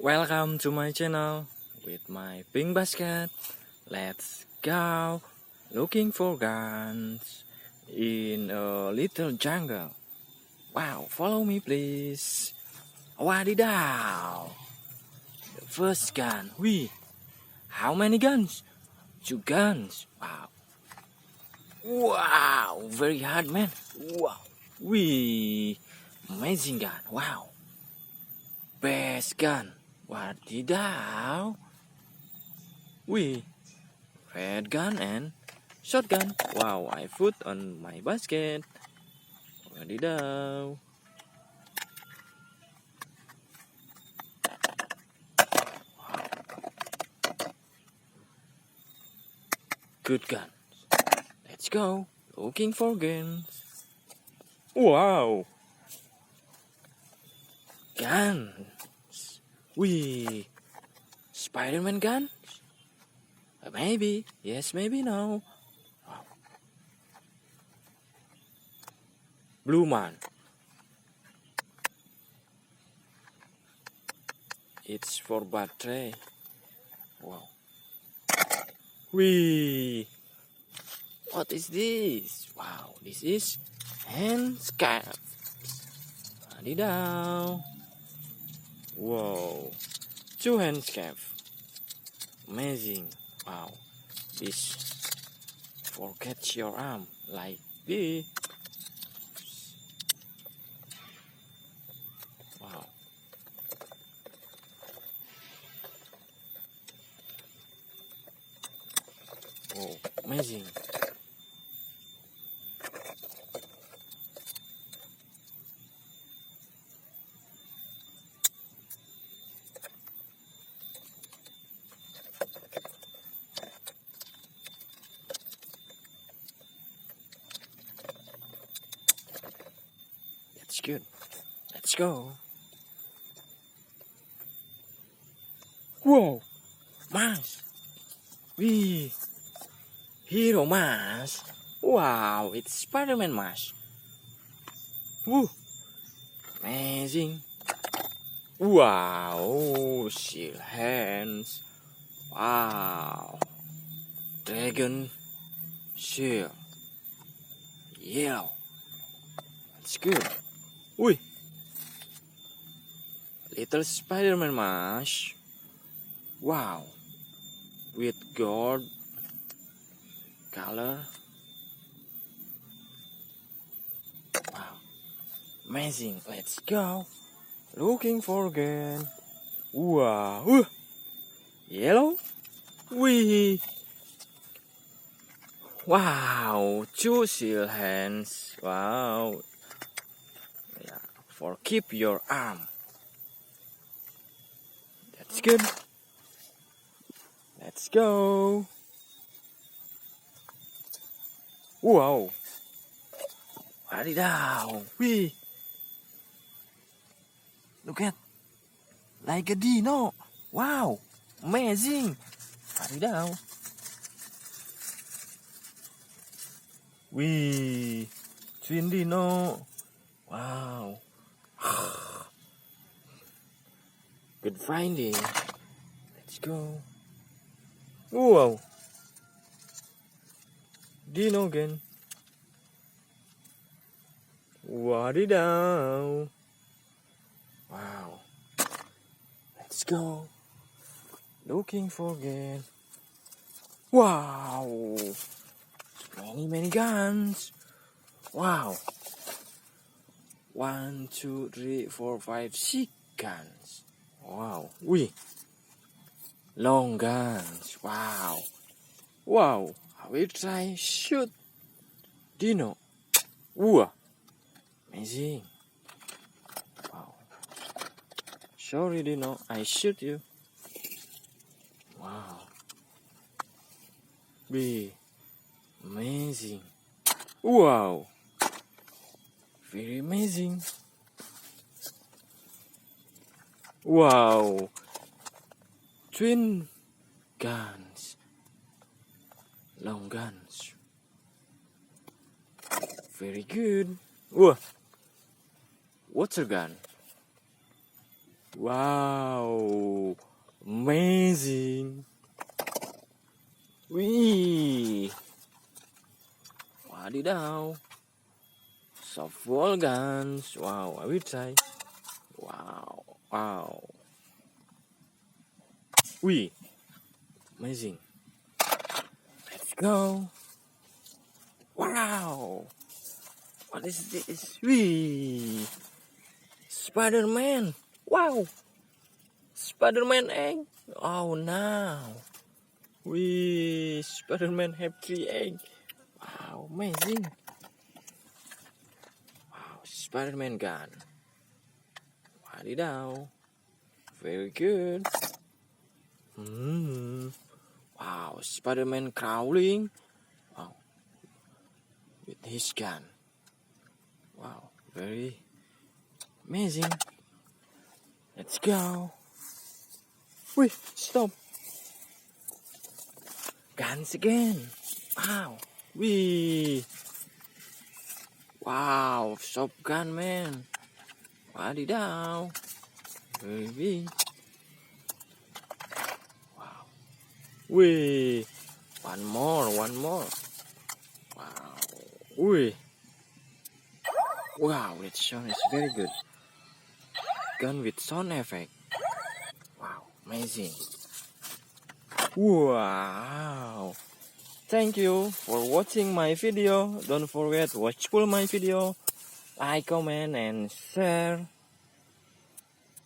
Welcome to my channel with my pink basket. Let's go looking for guns in a little jungle. Wow, follow me please. Wadidaw! The first gun. How many guns? 2 guns. Wow. Wow, very hard man. Wow. Amazing gun. Wow. Best gun. Wadidaw. Red gun and shotgun. Wow, I put on my basket. Wadidaw. Good gun. Let's go. Looking for guns. Wow. Guns. Spiderman gun? Maybe. Yes, maybe no. Wow. Blue man. It's for battery. Wow. What is this? Wow, this is handcuff. Adidaw. Wow, 2 handcuff. Amazing. Wow, this for catch your arm like this. Wow. Oh, amazing. That's good. Let's go. Whoa, mask. Hero mask. Wow, it's Spiderman mask. Woo, amazing. Wow, Shieldhand. Wow, dragon shield. Yellow. That's good. Little Spiderman mask. Wow, with gold color. Wow, amazing. Let's go. Looking for again. Wow, yellow. Wow, 2 shield hands. Wow, yeah, for keep your arm. That's good. Let's go. Wow. Wadidaw. Look at. Like a dino. Wow. Amazing. Wadidaw. Twin dino. Wow. Good finding. Let's go. Wow. Dino again. Wadidaw. Wow. Let's go. Looking for again. Wow. Many guns. Wow. 1, 2, 3, 4, 5, 6 guns. Wow. Long guns. Wow. I will try shoot dino. Amazing. Wow. Sorry dino, I shoot you. Wow. Amazing. Wow. Very amazing. Wow. Twin guns. Long guns. Very good. Water gun. Wow. Amazing. Wih. Wadidaw. Softball guns. Wow, I would say. Wow. Wow. Wih. Amazing. Let's go. Wow. What is this? Wih. Spiderman. Wow. Spiderman egg. Oh no. Wih. Spiderman have 3 egg. Wow. Amazing. Wow. Spiderman gun. Wadidaw. Very good. Wow. Spiderman crawling. Wow. With his gun. Wow. Very amazing. Let's go. Wait, stop. Guns again. Wow. Wee. Wow, shotgun man. Wadidaw. Very big. Wow. Wee. One more. Wow. Wee. Wow, that sound is very good. Gun with sound effect. Wow, amazing. Wow. Thank you for watching my video. Don't forget to watch my video. Like, comment, and share.